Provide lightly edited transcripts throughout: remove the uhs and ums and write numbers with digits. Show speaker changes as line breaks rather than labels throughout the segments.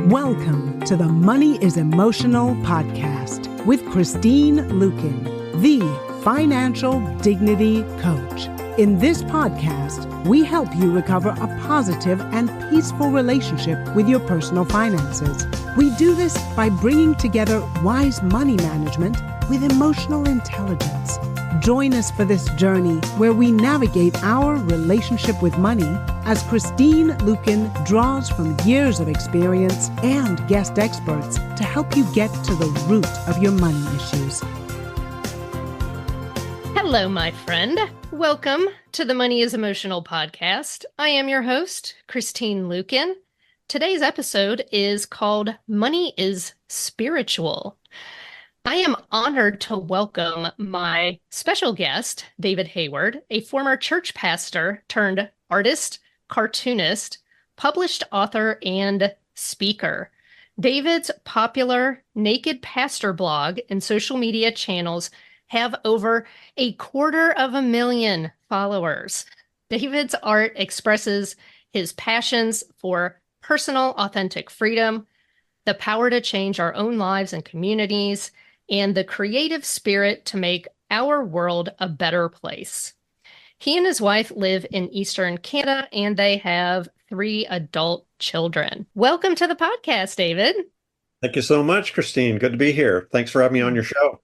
Welcome to the Money is Emotional podcast with Christine Luken, the financial dignity coach. In this podcast, we help you recover a positive and peaceful relationship with your personal finances. We do this by bringing together wise money management with emotional intelligence. Join us for this journey where we navigate our relationship with money as Christine Luken draws from years of experience and guest experts to help you get to the root of your money issues.
Hello, my friend. Welcome to the Money is Emotional podcast. I am your host, Christine Luken. Today's episode is called Money is Spiritual. I am honored to welcome my special guest, David Hayward, a former church pastor turned artist, cartoonist, published author, and speaker. David's popular Naked Pastor blog and social media channels have over 250,000 followers. David's art expresses his passions for personal, authentic freedom, the power to change our own lives and communities, and the creative spirit to make our world a better place. He and his wife live in Eastern Canada, and they have 3 adult children. Welcome to the podcast, David.
Thank you so much, Christine. Good to be here. Thanks for having me on your show.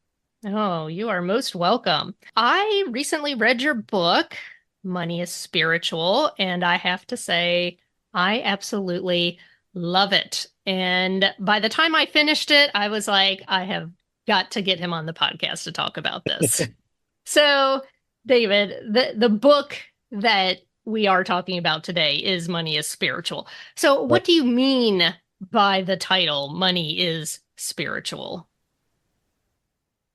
Oh, you are most welcome. I recently read your book, Money is Spiritual, and I have to say, I absolutely love it. And by the time I finished it, I was like, I have got to get him on the podcast to talk about this. So, David, the book that we are talking about today is Money is Spiritual. So what do you mean by the title, Money is Spiritual?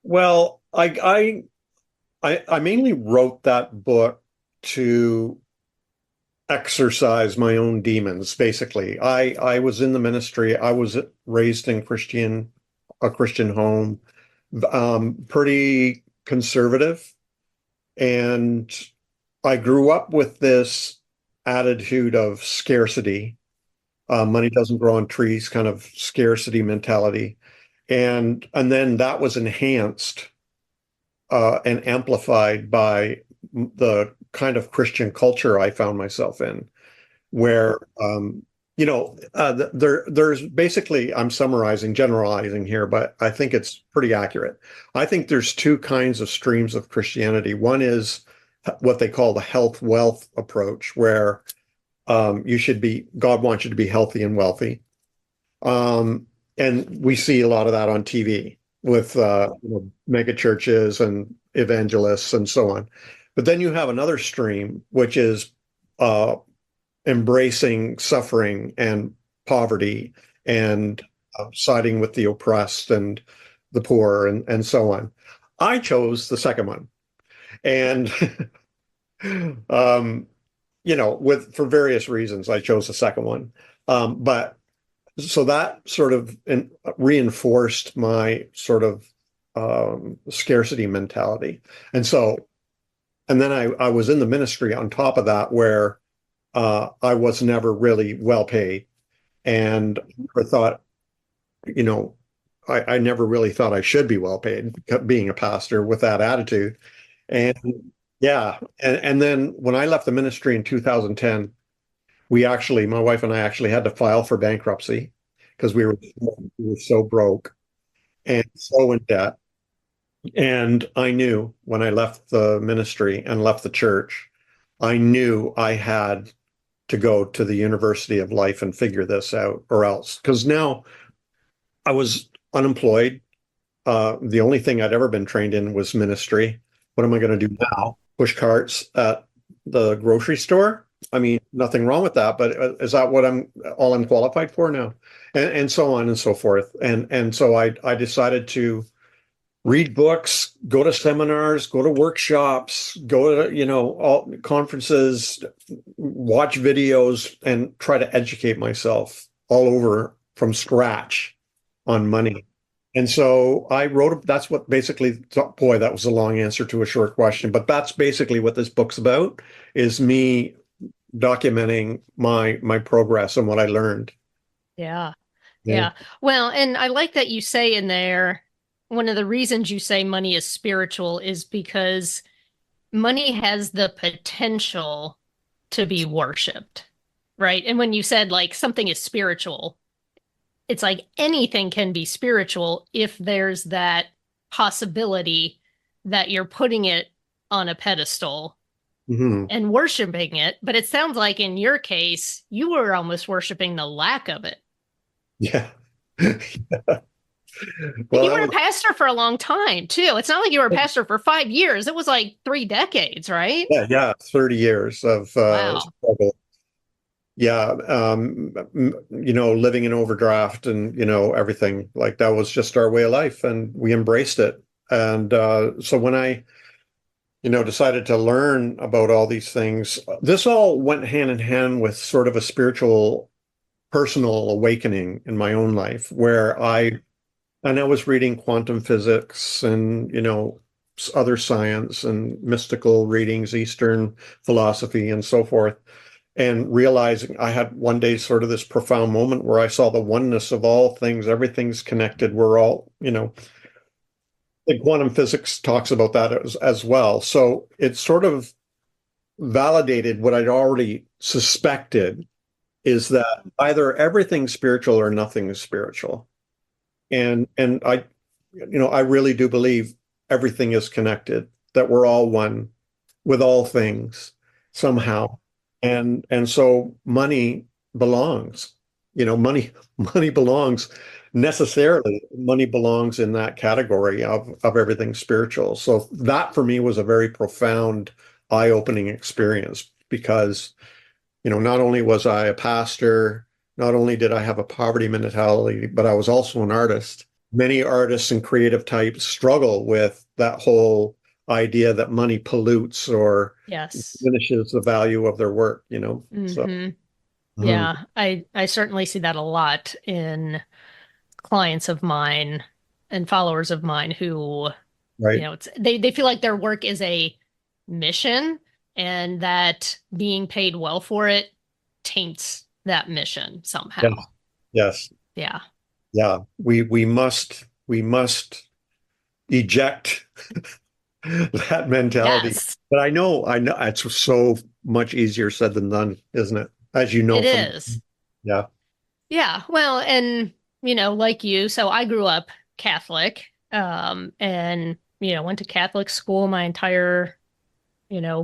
Well, I mainly wrote that book to exercise my own demons, basically. I was in the ministry. I was raised in a Christian home, pretty conservative. And I grew up with this attitude of scarcity. Money doesn't grow on trees, kind of scarcity mentality. And then that was enhanced and amplified by the kind of Christian culture I found myself in, where there's basically, I'm summarizing, generalizing here, but I think it's pretty accurate. I think there's 2 kinds of streams of Christianity. One is what they call the health wealth approach, where God wants you to be healthy and wealthy. And we see a lot of that on TV with mega churches and evangelists and so on. But then you have another stream, which is embracing suffering and poverty and siding with the oppressed and the poor and so on. I chose the second one. And, for various reasons, I chose the second one. So that sort of reinforced my sort of scarcity mentality. And then I was in the ministry on top of that, where I was never really well paid. And I thought, I never really thought I should be well paid being a pastor with that attitude. And yeah. And then when I left the ministry in 2010, my wife and I actually had to file for bankruptcy because we were so broke and so in debt. And I knew when I left the ministry and left the church, I knew I had to go to the University of Life and figure this out, or else. Because now I was unemployed. The only thing I'd ever been trained in was ministry. What am I going to do now? Push carts at the grocery store? I mean, nothing wrong with that, but is that what I'm qualified for now? And so on and so forth. And so I decided to read books, go to seminars, go to workshops, go to, all conferences, watch videos, and try to educate myself all over from scratch on money. And so I that's what basically, boy, that was a long answer to a short question, but that's basically what this book's about, is me documenting my progress and what I learned.
Yeah. Yeah. Well, and I like that you say in there, one of the reasons you say money is spiritual is because money has the potential to be worshiped, right? And when you said like something is spiritual, it's like anything can be spiritual if there's that possibility that you're putting it on a pedestal
Hmm.
and worshiping it. But it sounds like in your case, you were almost worshiping the lack of it.
Yeah.
And
Well,
you
that
were a
was,
pastor for a long time too. It's not like you were a pastor for 5 years. It was like 3 decades, right?
yeah, 30 years of
Wow.
struggle. Yeah, living in overdraft and, everything like that was just our way of life, and we embraced it. And so when I, decided to learn about all these things, this all went hand in hand with sort of a spiritual, personal awakening in my own life, and I was reading quantum physics and, other science and mystical readings, Eastern philosophy and so forth, and realizing I had one day sort of this profound moment where I saw the oneness of all things. Everything's connected. We're all, the quantum physics talks about that as well. So it sort of validated what I'd already suspected, is that either everything's spiritual or nothing is spiritual. And I really do believe everything is connected, that we're all one with all things somehow. And so money belongs, money belongs necessarily. Money belongs in that category of everything spiritual. So that for me was a very profound, eye-opening experience because, not only was I a pastor, not only did I have a poverty mentality, but I was also an artist. Many artists and creative types struggle with that whole idea that money pollutes or
Yes.
diminishes the value of their work, So,
Hmm.
mhm,
Yeah, I certainly see that a lot in clients of mine and followers of mine who,
right.
they feel like their work is a mission and that being paid well for it taints that mission
Yes.
somehow.
Yes.
Yeah.
Yeah. We must eject that mentality.
Yes,
But I know it's so much easier said than done, isn't it? As you know
it
from,
is.
yeah.
Yeah. Well, and like you, so I grew up Catholic, and went to Catholic school my entire,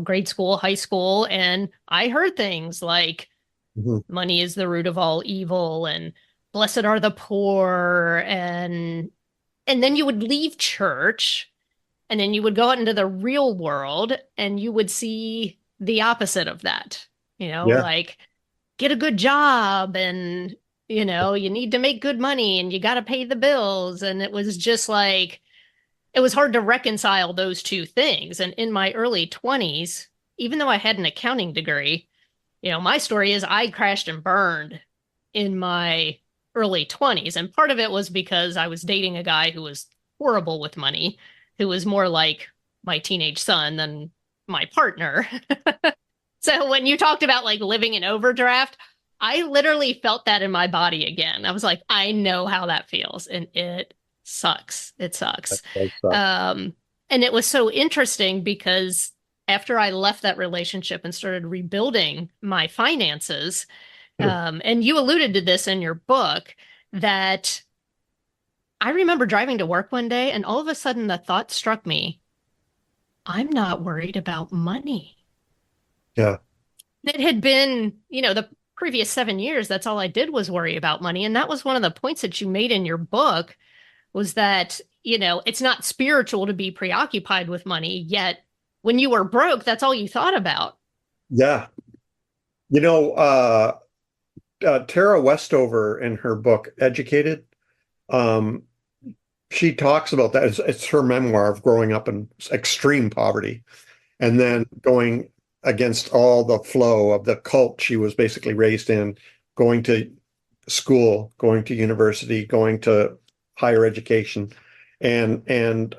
grade school, high school, and I heard things like
Mhm.
money is the root of all evil and blessed are the poor and then you would leave church and then you would go out into the real world and you would see the opposite of that.
Yeah.
Like get a good job and you need to make good money and you got to pay the bills and it was just like it was hard to reconcile those two things. And in my early 20s, even though I had an accounting degree, my story is I crashed and burned in my early 20s. And part of it was because I was dating a guy who was horrible with money, who was more like my teenage son than my partner. So when you talked about like living in overdraft, I literally felt that in my body again. I was like, I know how that feels, and it sucks. It sucks.
That's stuff.
And it was so interesting because after I left that relationship and started rebuilding my finances, and you alluded to this in your book, that I remember driving to work one day and all of a sudden the thought struck me, I'm not worried about money.
Yeah.
It had been, the previous 7 years, that's all I did was worry about money. And that was one of the points that you made in your book was that, it's not spiritual to be preoccupied with money, yet when you were broke, that's all you thought about.
Yeah. You know, Tara Westover in her book Educated, um, she talks about that. It's her memoir of growing up in extreme poverty and then going against all the flow of the cult she was basically raised in, going to school, going to university, going to higher education, and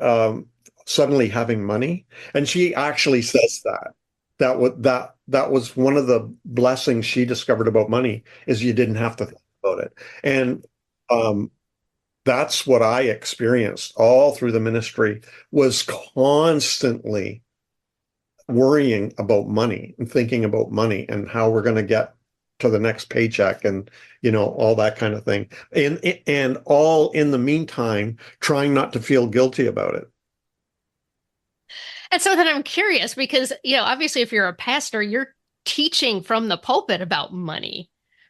suddenly having money. And she actually says that was one of the blessings she discovered about money is you didn't have to think about it. And That's what I experienced all through the ministry, was constantly worrying about money and thinking about money and how we're going to get to the next paycheck and, all that kind of thing. And all in the meantime, trying not to feel guilty about it.
And so then I'm curious because, obviously if you're a pastor, you're teaching from the pulpit about money.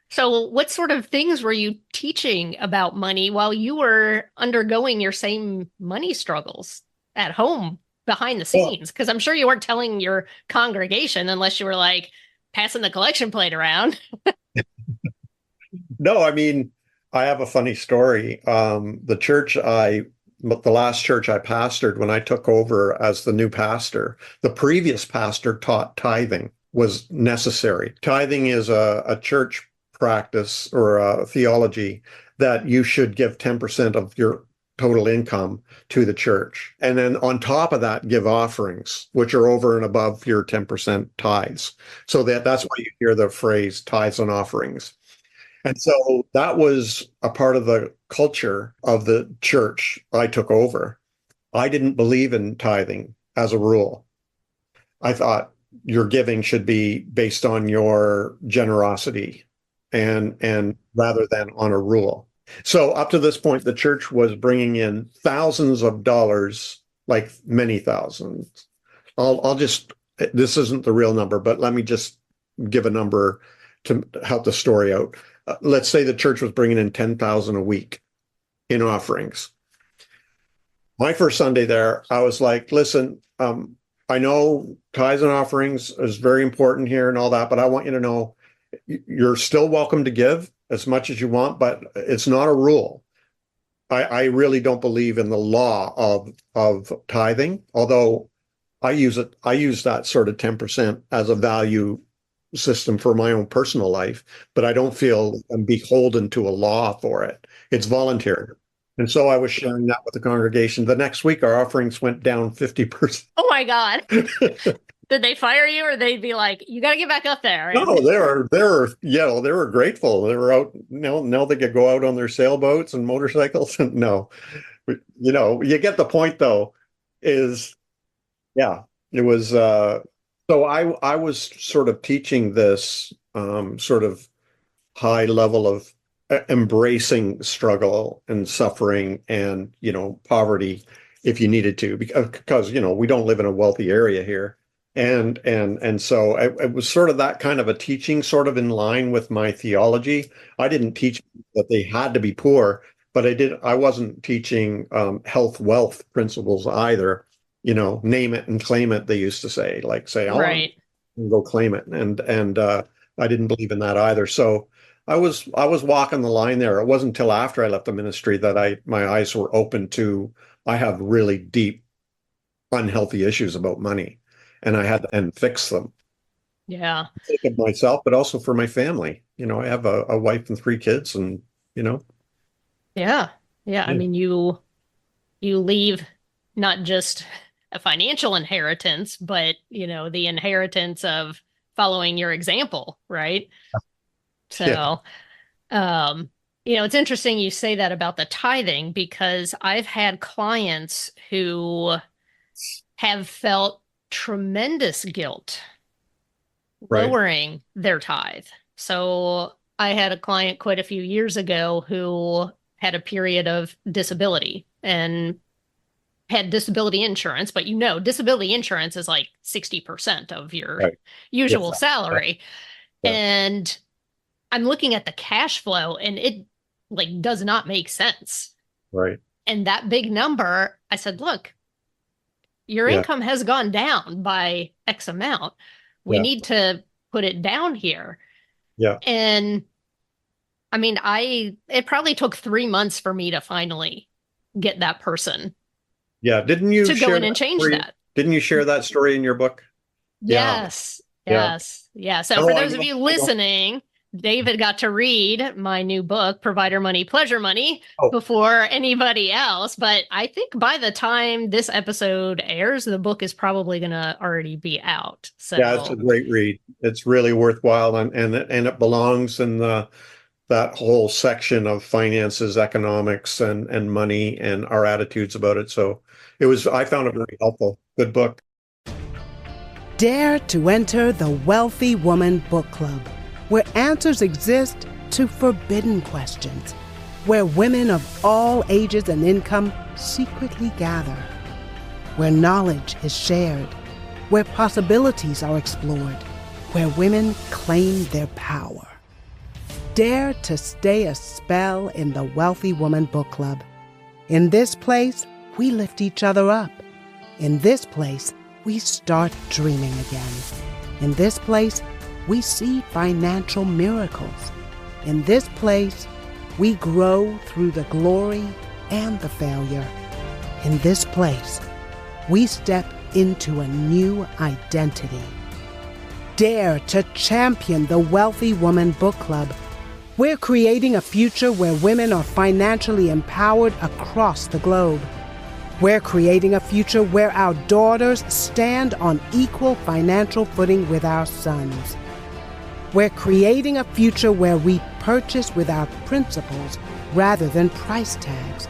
So what sort of things were you teaching about money while you were undergoing your same money struggles at home behind the
Well,
scenes? Because I'm sure you weren't telling your congregation unless you were like passing the collection plate around.
no, I mean, I have a funny story. The last church I pastored when I took over as the new pastor, the previous pastor taught tithing was necessary. Tithing is a church practice or a theology that you should give 10% of your total income to the church. And then on top of that, give offerings, which are over and above your 10% tithes. So that's why you hear the phrase tithes and offerings. And so that was a part of the culture of the church I took over. I didn't believe in tithing as a rule. I thought your giving should be based on your generosity and rather than on a rule. So up to this point, the church was bringing in thousands of dollars, like many thousands. This isn't the real number, but let me just give a number to help the story out. Let's say the church was bringing in 10,000 a week in offerings. My first Sunday there, I was like, listen, I know tithes and offerings is very important here and all that, but I want you to know you're still welcome to give as much as you want, but it's not a rule. I really don't believe in the law of tithing, although I use that sort of 10% as a value system for my own personal life, but I don't feel I'm beholden to a law for it. It's voluntary. And so I was sharing that with the congregation. The next week, our offerings went down 50%.
Oh my God. Did they fire you or they'd be like, you got to get back up there?
No, they were grateful. They were out, now they could go out on their sailboats and motorcycles. No, you get the point though, is, yeah, it was, so I was sort of teaching this sort of high level of embracing struggle and suffering and, poverty if you needed to, because, we don't live in a wealthy area here. And so it was sort of that kind of a teaching sort of in line with my theology. I didn't teach that they had to be poor, but I wasn't teaching health, wealth principles either. Name it and claim it, they used to say, like say, I want to go claim it. And I didn't believe in that either. So I was walking the line there. It wasn't until after I left the ministry that my eyes were open to, I have really deep, unhealthy issues about money. And I had to fix them.
Yeah.
Think of myself, but also for my family. I have a wife and 3 kids and,
Yeah. Yeah. I mean, you leave not just a financial inheritance, but, the inheritance of following your example, right? So, it's interesting you say that about the tithing because I've had clients who have felt tremendous guilt lowering their tithe. So I had a client quite a few years ago who had a period of disability and had disability insurance, but disability insurance is like 60% of your usual salary. Yeah. And I'm looking at the cash flow and it like does not make sense.
Right.
And that big number, I said, look, your income has gone down by X amount. We need to put it down here.
Yeah.
And I mean, it probably took 3 months for me to finally get that person.
Yeah. Didn't you
to go in and change that?
Didn't you share that story in your book?
Yes. Yes. Yeah. So for those of you listening, David got to read my new book, Provider Money, Pleasure Money, before anybody else. But I think by the time this episode airs, the book is probably going to already be out. So
yeah, it's a great read. It's really worthwhile, and it belongs in the that whole section of finances, economics, and money and our attitudes about it. So I found it very helpful. Good book.
Dare to enter the Wealthy Woman Book Club, where answers exist to forbidden questions, where women of all ages and income secretly gather, where knowledge is shared, where possibilities are explored, where women claim their power. Dare to stay a spell in the Wealthy Woman Book Club. In this place, we lift each other up. In this place, we start dreaming again. In this place, we see financial miracles. In this place, we grow through the glory and the failure. In this place, we step into a new identity. Dare to champion the Wealthy Woman Book Club. We're creating a future where women are financially empowered across the globe. We're creating a future where our daughters stand on equal financial footing with our sons. We're creating a future where we purchase with our principles rather than price tags.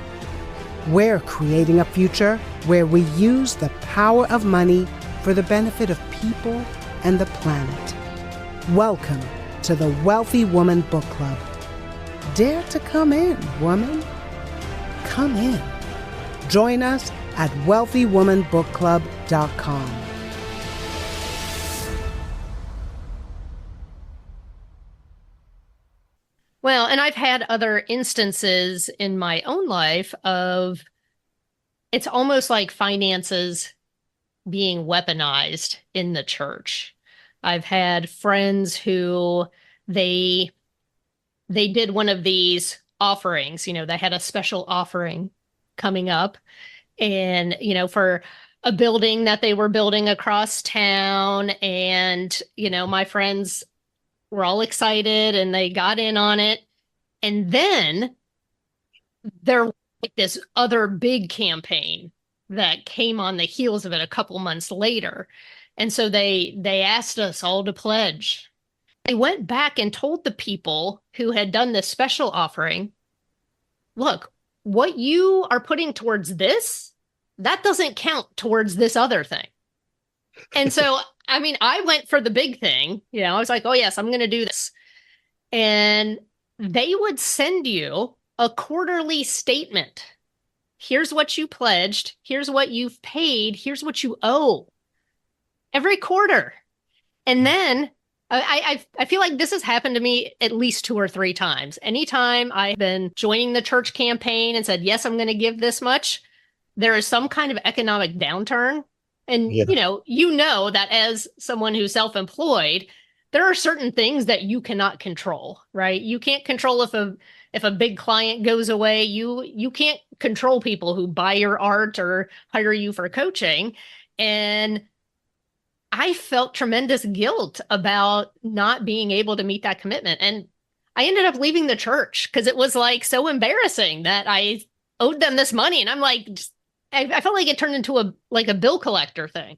We're creating a future where we use the power of money for the benefit of people and the planet. Welcome to the Wealthy Woman Book Club. Dare to come in, woman. Come in. Join us at wealthywomanbookclub.com.
Well, and I've had other instances in my own life of it's almost like finances being weaponized in the church. I've had friends who they did one of these offerings, they had a special offering coming up and, for a building that they were building across town. And, my friends were all excited and they got in on it. And then there was like this other big campaign that came on the heels of it a couple months later. And so they asked us all to pledge. They went back and told the people who had done this special offering, look, what you are putting towards this, that doesn't count towards this other thing. And so, I went for the big thing. I was like, oh, yes, I'm going to do this. And they would send you a quarterly statement. Here's what you pledged. Here's what you've paid. Here's what you owe every quarter. And then I feel like this has happened to me at least 2 or 3 times. Anytime I've been joining the church campaign and said, yes, I'm going to give this much, there is some kind of economic downturn. And,
Yeah.
you know that as someone who's self-employed, there are certain things that you cannot control, right? You can't control if a big client goes away. You can't control people who buy your art or hire you for coaching. And I felt tremendous guilt about not being able to meet that commitment. And I ended up leaving the church because it was like so embarrassing that I owed them this money. And I'm like, I felt like it turned into a bill collector thing.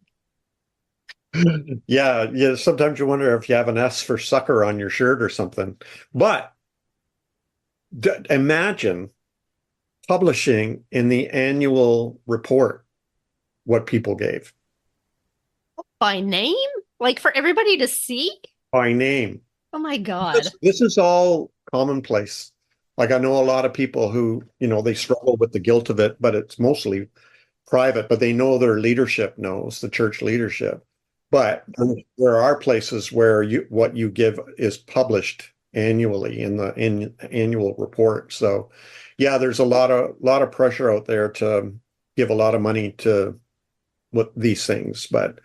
Yeah. Sometimes you wonder if you have an S for sucker on your shirt or something. But imagine publishing in the annual report what people gave.
By name? Like for everybody to see?
By name.
Oh my God.
This is all commonplace. Like I know a lot of people who, they struggle with the guilt of it, but it's mostly private, but they know their leadership knows, the church leadership. But there are places where what you give is published annually in the annual report. So yeah, there's a lot of pressure out there to give a lot of money to these things, but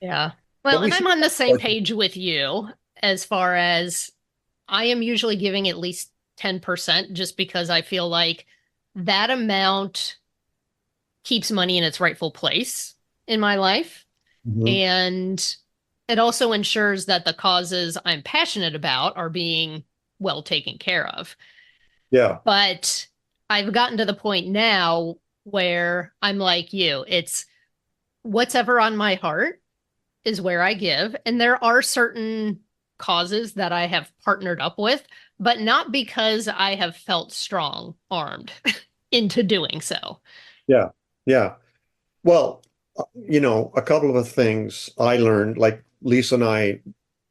yeah. Well, and I'm on the same page with you as far as I am usually giving at least 10% just because I feel like that amount keeps money in its rightful place in my life. Mm-hmm. And it also ensures that the causes I'm passionate about are being well taken care of.
Yeah.
But I've gotten to the point now where I'm like you, it's what's ever on my heart is where I give. And there are certain causes that I have partnered up with, but not because I have felt strong armed into doing so.
Yeah. Yeah. Well, a couple of things I learned, like Lisa and I,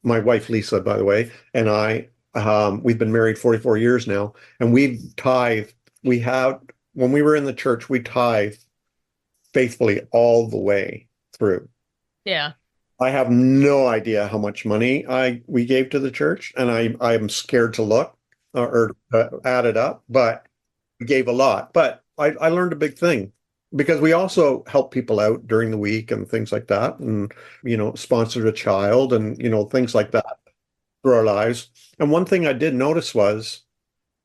my wife Lisa, by the way, and I, we've been married 44 years now, and we've tithed. We have, when we were in the church, we tithed faithfully all the way through.
Yeah.
I have no idea how much money we gave to the church, and I'm scared to look or add it up, but we gave a lot. But I learned a big thing because we also help people out during the week and things like that, and sponsored a child and things like that through our lives. And one thing I did notice was,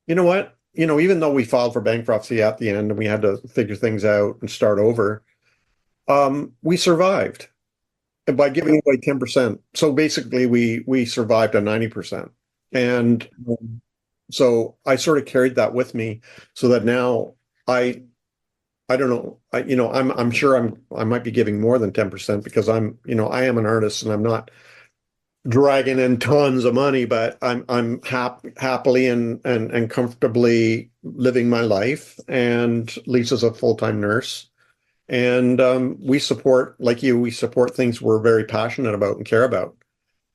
you know what? Even though we filed for bankruptcy at the end and we had to figure things out and start over, we survived by giving away 10%. So basically we survived on 90%. And so I sort of carried that with me so that now I don't know, I'm sure I might be giving more than 10% because I am an artist and I'm not dragging in tons of money, but I'm happily and comfortably living my life. And Lisa's a full-time nurse. And we support, like you, we support things we're very passionate about and care about,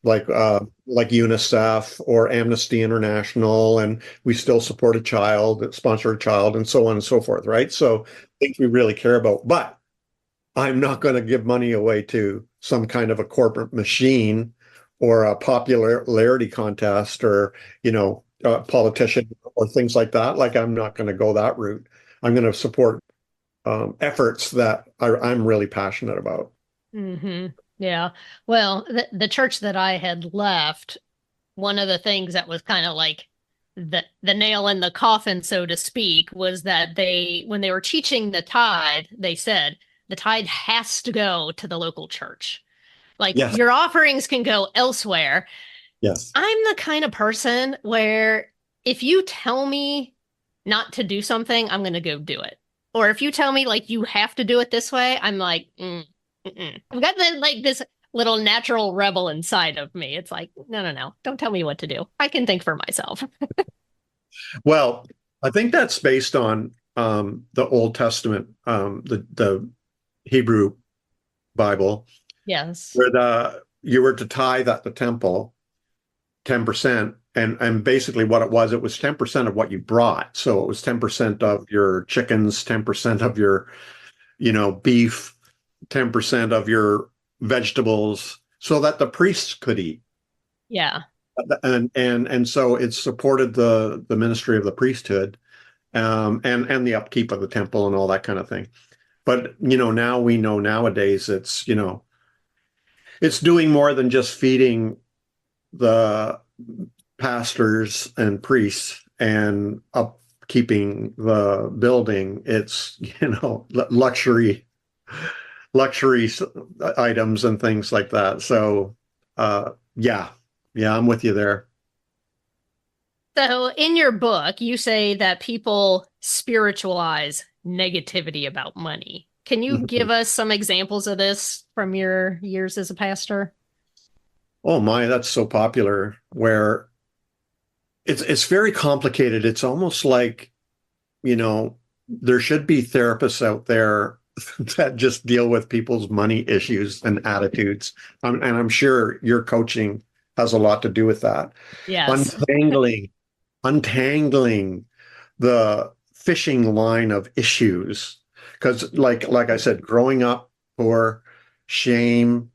like UNICEF or Amnesty International, and we still support a child, sponsor a child, and so on and so forth, right? So things we really care about. But I'm not going to give money away to some kind of a corporate machine or a popularity contest or, a politician or things like that. Like, I'm not going to go that route. I'm going to support efforts that I'm really passionate about.
Mm-hmm. Yeah. Well, the church that I had left, one of the things that was kind of like the nail in the coffin, so to speak, was that when they were teaching the tithe, they said the tithe has to go to the local church. Like,
Yes.
your offerings can go elsewhere.
Yes.
I'm the kind of person where if you tell me not to do something, I'm going to go do it. Or if you tell me like you have to do it this way, I'm like, I've got this little natural rebel inside of me. It's like, no, don't tell me what to do. I can think for myself.
Well, I think that's based on the Old Testament, the Hebrew Bible,
Yes.
where you were to tithe at the temple 10%, and basically what it was 10% of what you brought. So it was 10% of your chickens, 10% of your, beef, 10% of your vegetables, so that the priests could eat.
Yeah.
And so it supported the ministry of the priesthood, and the upkeep of the temple and all that kind of thing. But now we know nowadays it's doing more than just feeding the pastors and priests and upkeeping the building. It's luxury items and things like that. So yeah, I'm with you there.
So in your book, you say that people spiritualize negativity about money. Can you give us some examples of this from your years as a pastor?
Oh my, that's so popular, where it's very complicated. It's almost like, there should be therapists out there that just deal with people's money issues and attitudes. And I'm sure your coaching has a lot to do with that.
Yes.
Untangling the fishing line of issues. Because like I said, growing up poor, shame,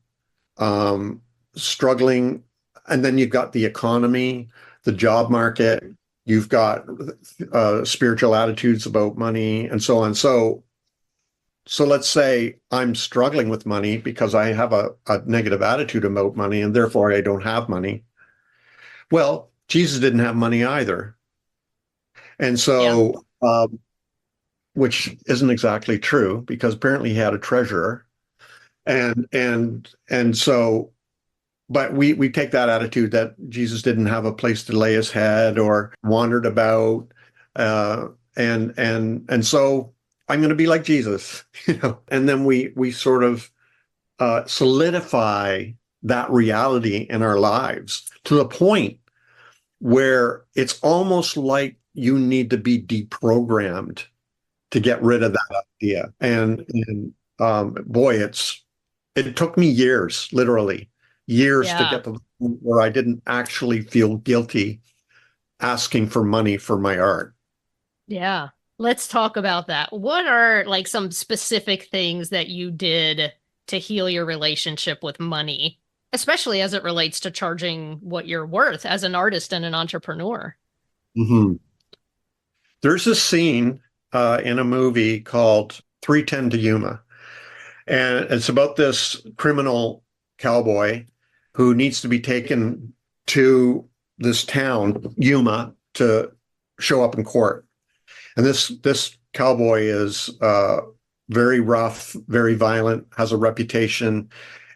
struggling, and then you've got the economy, the job market, you've got spiritual attitudes about money, and so on. So let's say I'm struggling with money because I have a negative attitude about money, and therefore I don't have money. Well, Jesus didn't have money either. And so, which isn't exactly true, because apparently he had a treasurer. And so, but we take that attitude that Jesus didn't have a place to lay his head or wandered about, and so I'm going to be like Jesus, and then we sort of solidify that reality in our lives to the point where it's almost like you need to be deprogrammed to get rid of that idea. And boy, it took me years, literally years to
Yeah.
get to the point where I didn't actually feel guilty asking for money for my art.
Yeah. Let's talk about that. What are like some specific things that you did to heal your relationship with money, especially as it relates to charging what you're worth as an artist and an entrepreneur?
Mhm. There's a scene in a movie called 310 to Yuma, and it's about this criminal cowboy who needs to be taken to this town, Yuma, to show up in court. And this cowboy is very rough, very violent, has a reputation,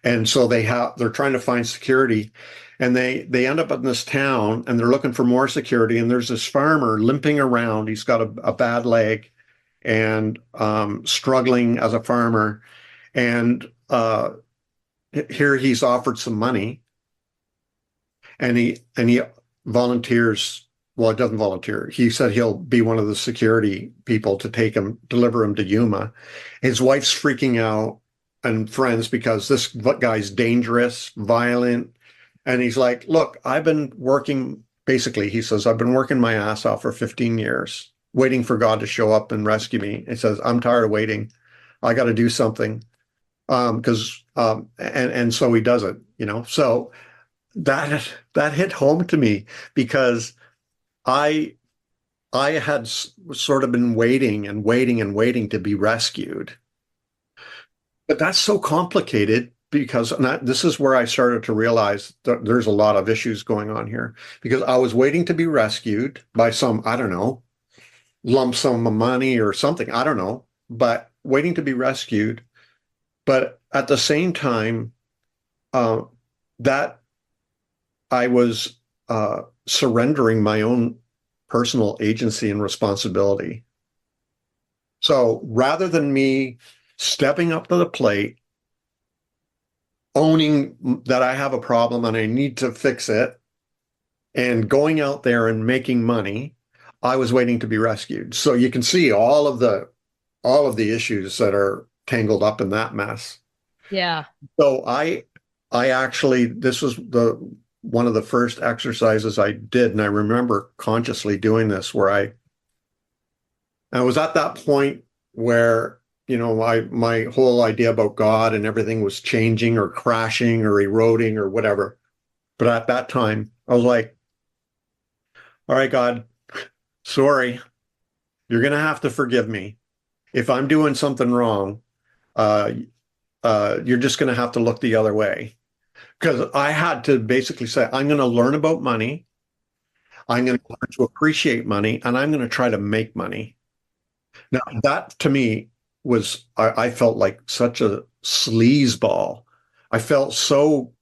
and so they're trying to find security, and they end up in this town, and they're looking for more security. And there's this farmer limping around. He's got a bad leg, and struggling as a farmer. And here he's offered some money, and he volunteers. Well, it doesn't volunteer. He said he'll be one of the security people to deliver him to Yuma. His wife's freaking out and friends because this guy's dangerous, violent. And he's like, look, I've been working, basically, he says, I've been working my ass off for 15 years, waiting for God to show up and rescue me. He says, I'm tired of waiting. I got to do something. And so he does it, So that hit home to me because I had sort of been waiting and waiting and waiting to be rescued. But that's so complicated because this is where I started to realize that there's a lot of issues going on here because I was waiting to be rescued by some, I don't know, lump sum of money or something. I don't know, but waiting to be rescued. But at the same time, that I was surrendering my own personal agency and responsibility. So rather than me stepping up to the plate, owning that I have a problem and I need to fix it, and going out there and making money, I was waiting to be rescued. So you can see all of the issues that are tangled up in that mess.
Yeah.
So I actually, this was one of the first exercises I did, and I remember consciously doing this where I was at that point where, my whole idea about God and everything was changing or crashing or eroding or whatever. But at that time, I was like, all right, God, sorry, you're going to have to forgive me. If I'm doing something wrong, you're just going to have to look the other way. Because I had to basically say, I'm going to learn about money. I'm going to learn to appreciate money, and I'm going to try to make money. Now, that to me I felt like such a sleazeball. I felt so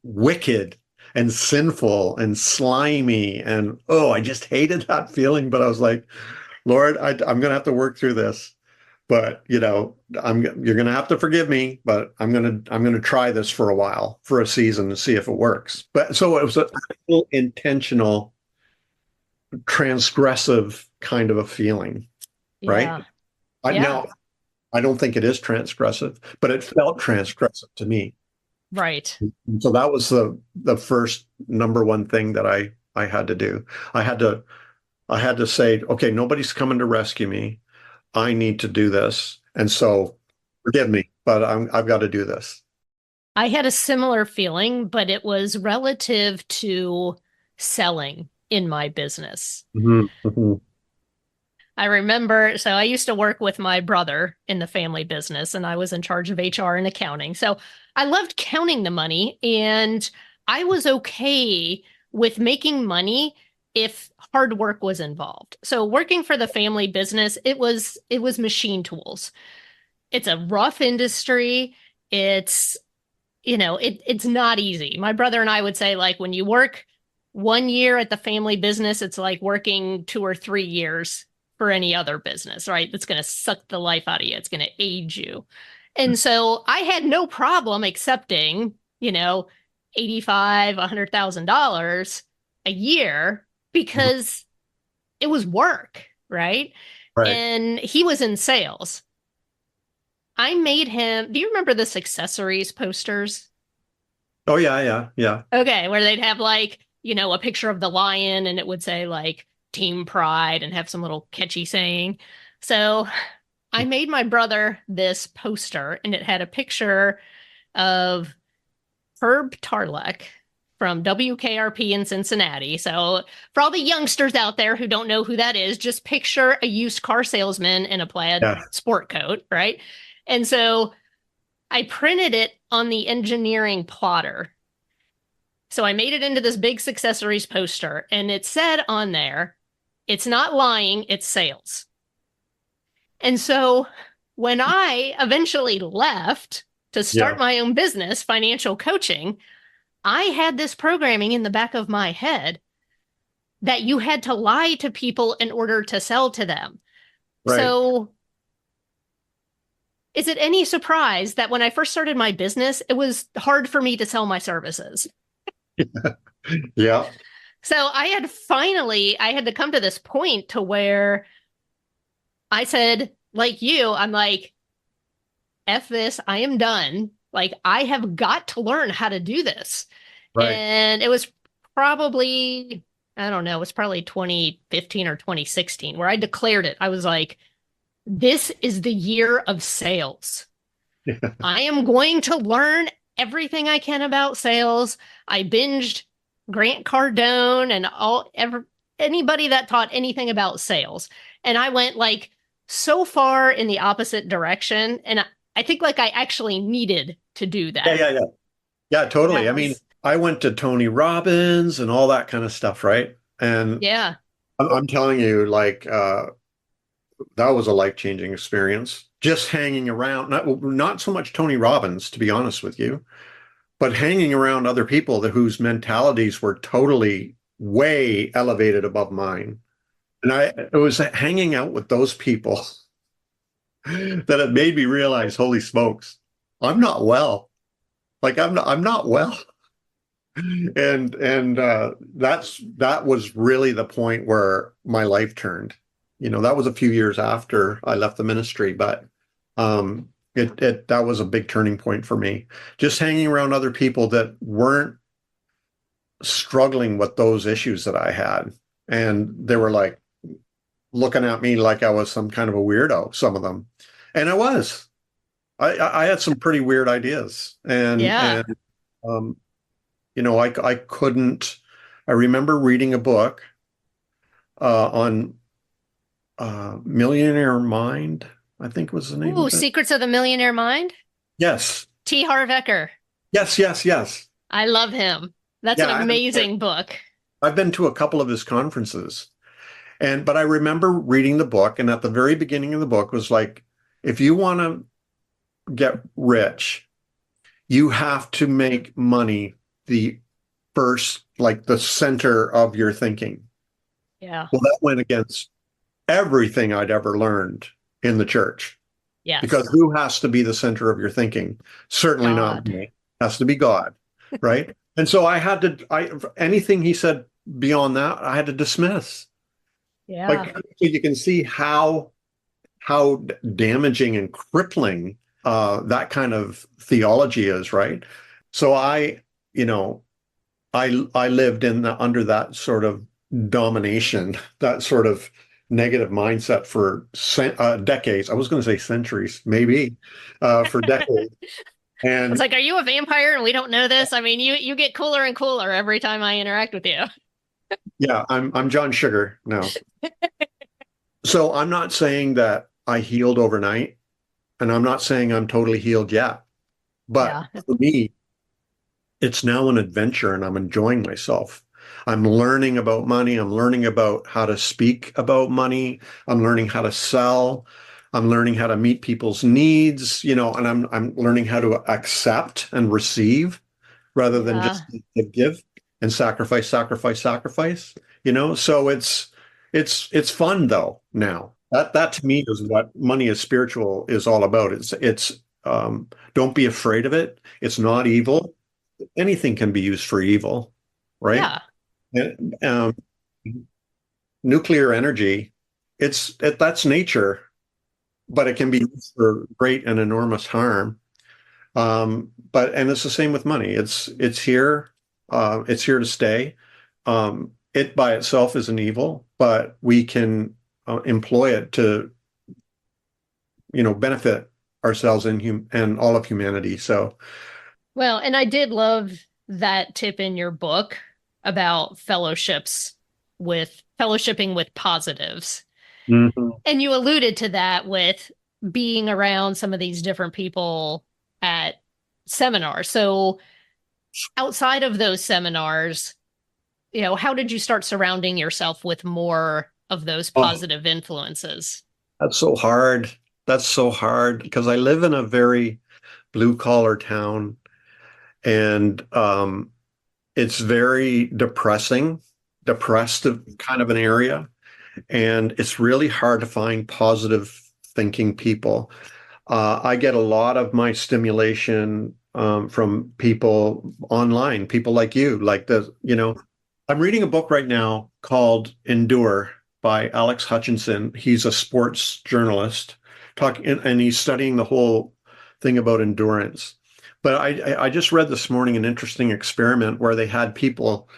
wicked and sinful and slimy. And I just hated that feeling. But I was like, Lord, I'm going to have to work through this. But you're going to have to forgive me, but I'm going to try this for a while, for a season, to see if it works. But so it was an actual intentional, transgressive kind of a feeling, right?
Yeah.
Now, I don't think it is transgressive, but it felt transgressive to me.
Right.
And so that was the first number one thing that I had to do. I had to say, okay, nobody's coming to rescue me. I need to do this. And so forgive me, but I've got to do this.
I had a similar feeling, but it was relative to selling in my business.
Mm-hmm. Mm-hmm.
I remember, so I used to work with my brother in the family business, and I was in charge of HR and accounting. So I loved counting the money, and I was okay with making money if hard work was involved. So working for the family business, it was machine tools. It's a rough industry. It's it's not easy. My brother and I would say, like, when you work 1 year at the family business, it's like working 2 or 3 years for any other business, right? That's going to suck the life out of you. It's going to age you. And so I had no problem accepting, $100,000 a year because it was work, right?
Right.
And he was in sales. I made him, do you remember the accessories posters?
Oh, yeah.
Okay, where they'd have like, a picture of the lion and it would say like Team Pride and have some little catchy saying. So I made my brother this poster and it had a picture of Herb Tarlek from WKRP in Cincinnati. So for all the youngsters out there who don't know who that is, just picture a used car salesman in a plaid sport coat, right? And so I printed it on the engineering plotter. So I made it into this big accessories poster, and it said on there, it's not lying, it's sales. And so when I eventually left to start my own business, financial coaching, I had this programming in the back of my head that you had to lie to people in order to sell to them.
Right.
So is it any surprise that when I first started my business, it was hard for me to sell my services?
Yeah.
So I had to come to this point to where I said, like you, I'm like, F this, I am done. Like, I have got to learn how to do this.
Right.
And it was probably, I don't know, it was probably 2015 or 2016 where I declared it. I was like, this is the year of sales. I am going to learn everything I can about sales. I binged Grant Cardone and anybody that taught anything about sales. And I went like so far in the opposite direction. And I think like I actually needed to do that.
Yeah, totally. I mean, I went to Tony Robbins and all that kind of stuff, right? And I'm telling you, like, that was a life-changing experience. Just hanging around, not so much Tony Robbins, to be honest with you, but hanging around other people whose mentalities were totally way elevated above mine. And it was hanging out with those people that it made me realize, holy smokes, I'm not well. Like I'm not well. And that was really the point where my life turned. That was a few years after I left the ministry, but that was a big turning point for me. Just hanging around other people that weren't struggling with those issues that I had. And they were like looking at me like I was some kind of a weirdo, some of them. And I was. I had some pretty weird ideas. I couldn't. I remember reading a book on Millionaire Mind, I think was the name of it.
Secrets of the Millionaire Mind?
Yes.
T. Harv Eker.
Yes.
I love him. That's an amazing book.
I've been to a couple of his conferences. But I remember reading the book, and at the very beginning of the book was like, if you want to get rich, you have to make money the first, like the center of your thinking.
Yeah.
Well, that went against everything I'd ever learned in the church.
Yes.
Because who has to be the center of your thinking? Certainly not me. It has to be God, right? And so anything he said beyond that, I had to dismiss.
Yeah.
Like, so you can see how damaging and crippling that kind of theology is, right? So I lived under that sort of domination, that sort of negative mindset for decades. I was going to say centuries, maybe, for decades. And
it's like, are you a vampire and we don't know this? I mean, you get cooler and cooler every time I interact with you.
Yeah, I'm John Sugar now. So I'm not saying that I healed overnight, and I'm not saying I'm totally healed yet. But for me, it's now an adventure, and I'm enjoying myself. I'm learning about money. I'm learning about how to speak about money. I'm learning how to sell. I'm learning how to meet people's needs, and I'm learning how to accept and receive rather than just give and sacrifice. So it's fun though now. That to me is what Money is Spiritual is all about. It's don't be afraid of it. It's not evil. anything can be used for evil, right?
Yeah.
And, nuclear energy, that's nature, but it can be used for great and enormous harm. And it's the same with money. It's here to stay. It by itself is an evil, but we can employ it to, benefit ourselves and all of humanity. So,
Well, and I did love that tip in your book about fellowshipping with positives.
mhm.
And you alluded to that with being around some of these different people at seminars. So outside of those seminars, how did you start surrounding yourself with more of those
Oh,
positive influences?
that's so hard. That's so hard because I live in a very blue collar town, and it's very depressed kind of an area. And it's really hard to find positive thinking people. I get a lot of my stimulation from people online, people like you, I'm reading a book right now called Endure by Alex Hutchinson. He's a sports journalist and he's studying the whole thing about endurance. But I just read this morning an interesting experiment where they got people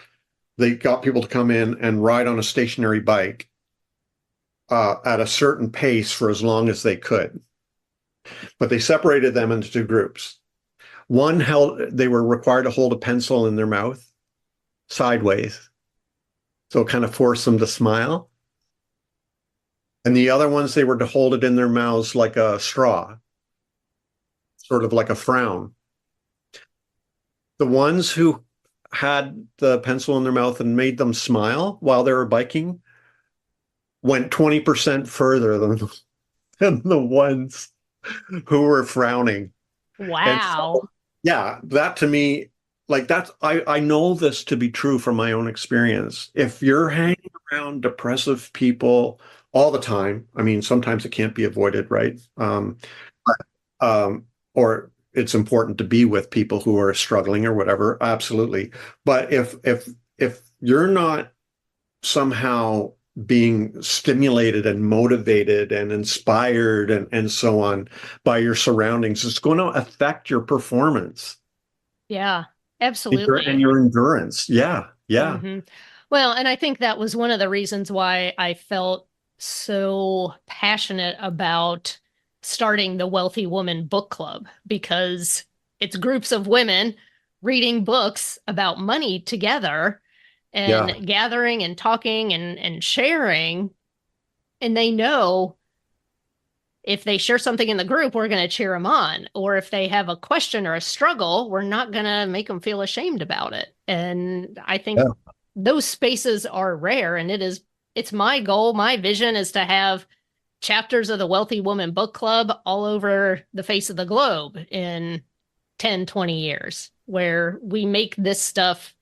to come in and ride on a stationary bike at a certain pace for as long as they could. But they separated them into two groups. They were required to hold a pencil in their mouth sideways. So it kind of forced them to smile. And the other ones, they were to hold it in their mouths like a straw, sort of like a frown. The ones who had the pencil in their mouth and made them smile while they were biking went 20% further than the ones who were frowning. And
Wow.
so, yeah, that to me, I know this to be true from my own experience. If you're hanging around depressive people all the time, I mean, sometimes it can't be avoided, right? Or it's important to be with people who are struggling or whatever, absolutely. But if you're not somehow being stimulated and motivated and inspired and so on by your surroundings, it's going to affect your performance
Yeah,
and
absolutely.
your endurance. Yeah, yeah,
Hmm. Well, and I think that was one of the reasons why I felt so passionate about starting the Wealthy Woman Book Club, because it's groups of women reading books about money together
yeah,
and gathering and talking and sharing. And they know if they share something in the group, we're going to cheer them on. Or if they have a question or a struggle, we're not going to make them feel ashamed about it. And I think
yeah,
those spaces are rare. And it's my goal, my vision is to have chapters of the Wealthy Woman Book Club all over the face of the globe in 10, 20 years, where we make this stuff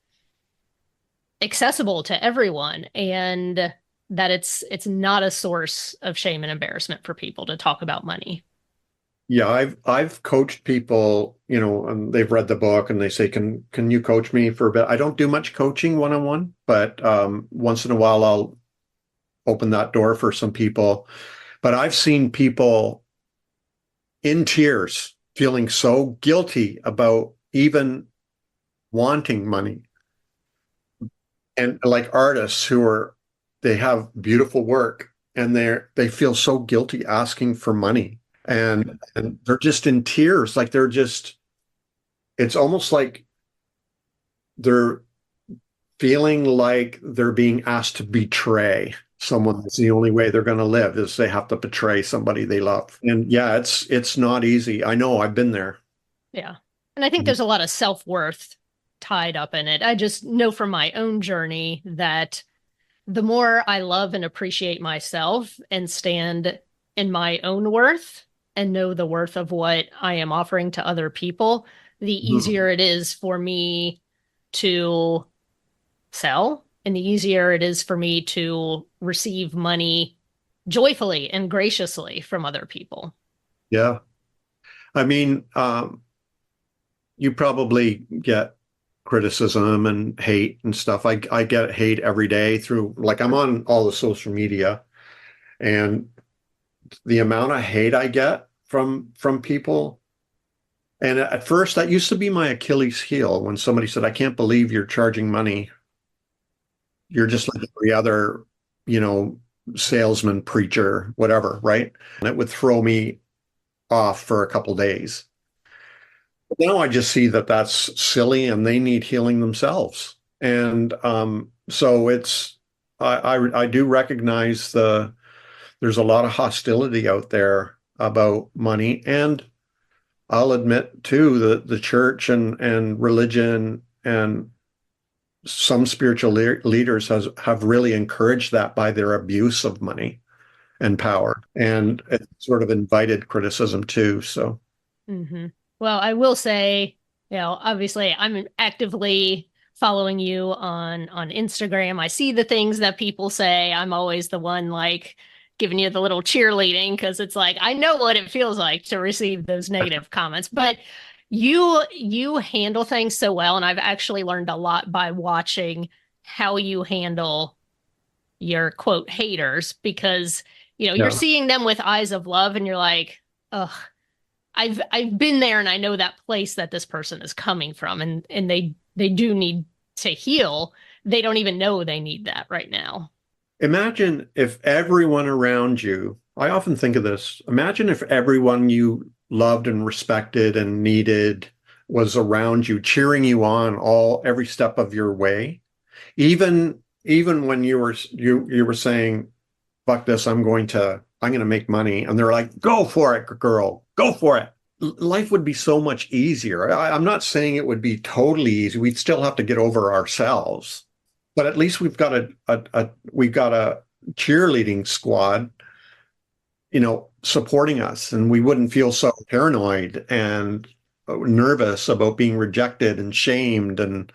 accessible to everyone, and that it's not a source of shame and embarrassment for people to talk about money.
yeah. I've coached people, and they've read the book and they say, "Can you coach me for a bit?" I don't do much coaching one-on-one, but once in a while I'll open that door for some people. But I've seen people in tears, feeling so guilty about even wanting money. And like artists they have beautiful work and they feel so guilty asking for money. And they're just in tears. It's almost like they're feeling like they're being asked to betray someone. That's the only way they're going to live, is they have to betray somebody they love. And yeah, it's not easy. I know, I've been there.
Yeah. And I think there's a lot of self-worth tied up in it. I just know from my own journey that the more I love and appreciate myself and stand in my own worth and know the worth of what I am offering to other people, the
Mhm.
easier it is for me to sell, and the easier it is for me to receive money joyfully and graciously from other people.
Yeah. I mean, you probably get criticism and hate and stuff. I get hate every day through, like, I'm on all the social media, and the amount of hate I get from people. And at first, that used to be my Achilles heel, when somebody said, "I can't believe you're charging money. You're just like every other, salesman, preacher, whatever," right? And it would throw me off for a couple days. But now I just see that that's silly, and they need healing themselves. And so I do recognize there's a lot of hostility out there about money. And I'll admit too, the church and religion and some spiritual leaders have really encouraged that by their abuse of money and power, and it's sort of invited criticism too. So,
Well, I will say, obviously, I'm actively following you on Instagram. I see the things that people say. I'm always the one like giving you the little cheerleading, because it's like, I know what it feels like to receive those negative comments, but you handle things so well. And I've actually learned a lot by watching how you handle your quote haters, because, you're seeing them with eyes of love, and you're like, ugh, I've been there, and I know that place that this person is coming from, and they do need to heal. They don't even know they need that right now.
Imagine if everyone around you, I often think of this, imagine if everyone you loved and respected and needed was around you, cheering you on every step of your way. Even when you were saying, "Fuck this, I'm going to make money," and they're like, "Go for it, girl, go for it." Life would be so much easier. I'm not saying it would be totally easy. We'd still have to get over ourselves. But at least we've got a cheerleading squad, supporting us, and we wouldn't feel so paranoid and nervous about being rejected and shamed and,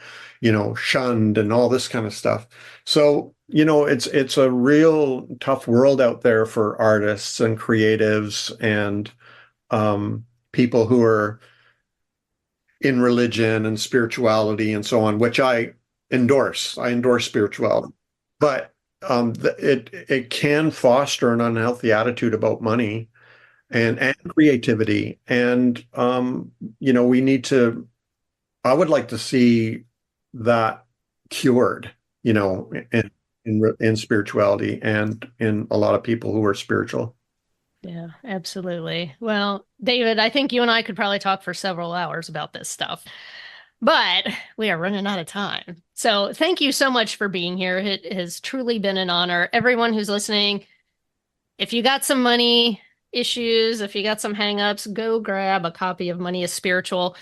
shunned and all this kind of stuff. So, it's a real tough world out there for artists and creatives and people who are in religion and spirituality and so on, which I endorse. I endorse spirituality, but it can foster an unhealthy attitude about money and creativity. And we need to. I would like to see that cured. In spirituality and in a lot of people who are spiritual.
Yeah, absolutely. Well, David, I think you and I could probably talk for several hours about this stuff, but we are running out of time. So thank you so much for being here. It has truly been an honor. Everyone who's listening, if you got some money issues, if you got some hangups, go grab a copy of Money is Spiritual.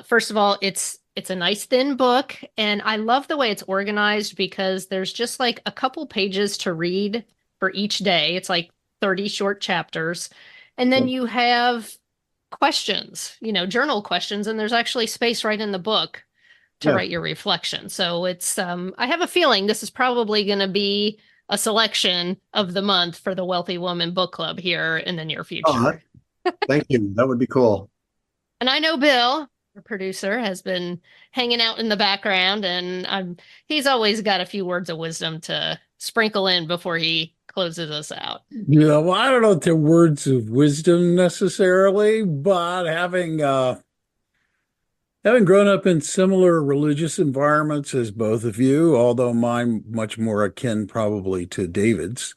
First of all, it's a nice thin book, and I love the way it's organized, because there's just like a couple pages to read for each day. It's like 30 short chapters. And then you have questions, journal questions, and there's actually space right in the book to write your reflection. So it's, I have a feeling this is probably going to be a selection of the month for the Wealthy Woman Book Club here in the near future.
Thank you. That would be cool.
And I know Bill, our producer, has been hanging out in the background, and he's always got a few words of wisdom to sprinkle in before he closes us out.
Well, I don't know if they're words of wisdom necessarily, but having grown up in similar religious environments as both of you, although mine much more akin probably to David's,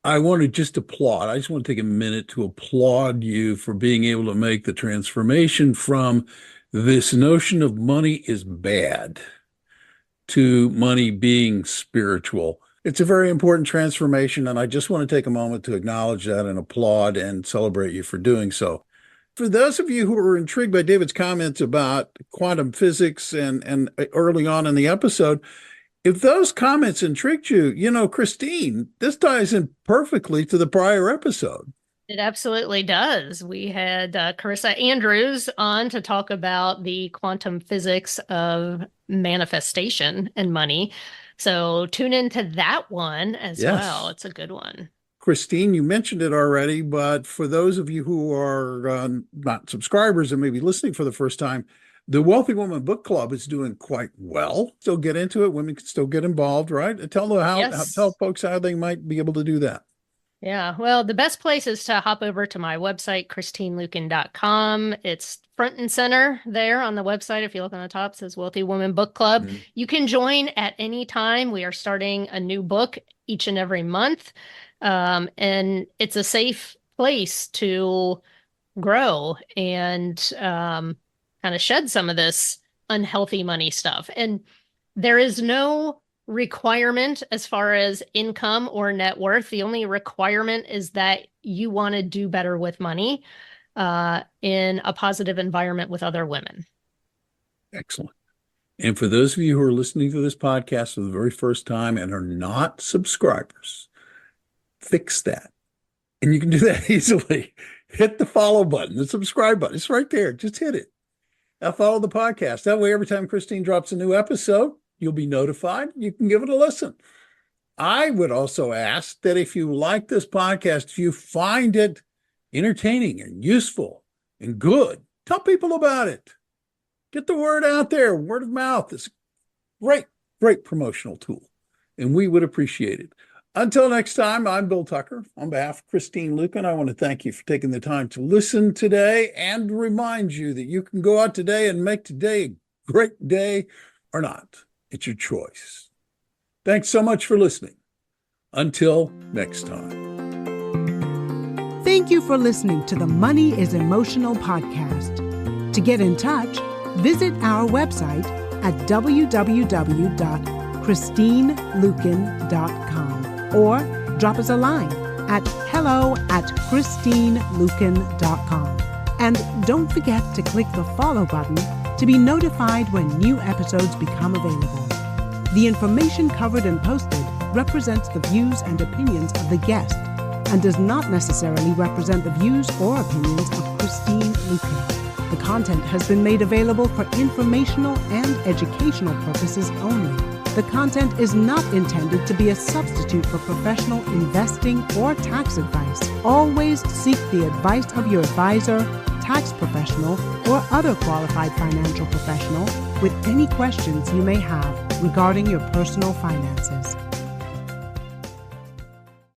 I want to just applaud. I just want to take a minute to applaud you for being able to make the transformation from this notion of money is bad to money being spiritual. It's a very important transformation, and I just want to take a moment to acknowledge that and applaud and celebrate you for doing so. For those of you who are intrigued by David's comments about quantum physics and early on in the episode, if those comments intrigued you, Christine, this ties in perfectly to the prior episode.
It absolutely does. We had Carissa Andrews on to talk about the quantum physics of manifestation and money. So tune into that one as well. It's a good one.
Christine, you mentioned it already, but for those of you who are not subscribers and maybe listening for the first time, The Wealthy Woman Book Club is doing quite well. Still get into it. Women can still get involved, right? Tell them tell folks how they might be able to do that.
Yeah, well, the best place is to hop over to my website, christineluken.com. It's front and center there on the website. If you look on the top, it says Wealthy Woman Book Club. Mm-hmm. You can join at any time. We are starting a new book each and every month. And it's a safe place to grow and kind of shed some of this unhealthy money stuff. And there is no requirement as far as income or net worth. The only requirement is that you want to do better with money in a positive environment with other women.
Excellent. And for those of you who are listening to this podcast for the very first time and are not subscribers, fix that. And you can do that easily. Hit the follow button, the subscribe button. It's right there. Just hit it. Now follow the podcast. That way, every time Christine drops a new episode, you'll be notified. You can give it a listen. I would also ask that if you like this podcast, if you find it entertaining and useful and good, tell people about it. Get the word out there. Word of mouth is a great promotional tool, and we would appreciate it. Until next time, I'm Bill Tucker. On behalf of Christine Luken, I want to thank you for taking the time to listen today and remind you that you can go out today and make today a great day or not. It's your choice. Thanks so much for listening. Until next time.
Thank you for listening to the Money is Emotional podcast. To get in touch, visit our website at www.christineluken.com or drop us a line at hello@christineluken.com. And don't forget to click the follow button to be notified when new episodes become available. The information covered and posted represents the views and opinions of the guest and does not necessarily represent the views or opinions of Christine Luken. The content has been made available for informational and educational purposes only. The content is not intended to be a substitute for professional investing or tax advice. Always seek the advice of your advisor, tax professional, or other qualified financial professional with any questions you may have regarding your personal finances.